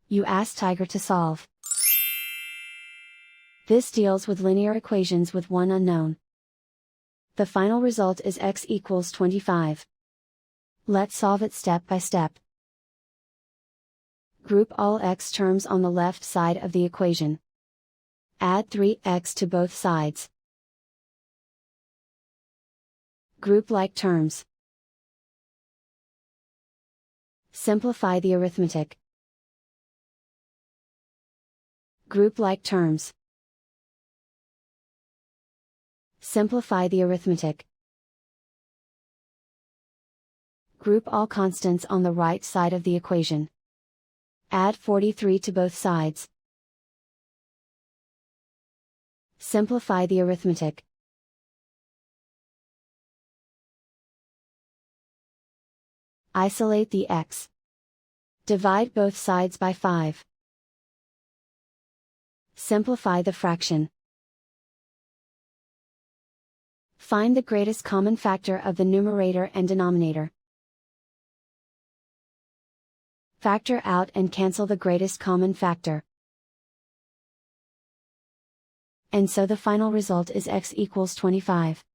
You ask Tiger to solve. This deals with linear equations with one unknown. The final result is x equals 25. Let's solve it step by step. Group all x terms on the left side of the equation. Add 3x to both sides. Group like terms. Simplify the arithmetic. Group like terms. Simplify the arithmetic. Group all constants on the right side of the equation. Add 43 to both sides. Simplify the arithmetic. Isolate the x. Divide both sides by 5. Simplify the fraction. Find the greatest common factor of the numerator and denominator. Factor out and cancel the greatest common factor. And so the final result is x equals 25.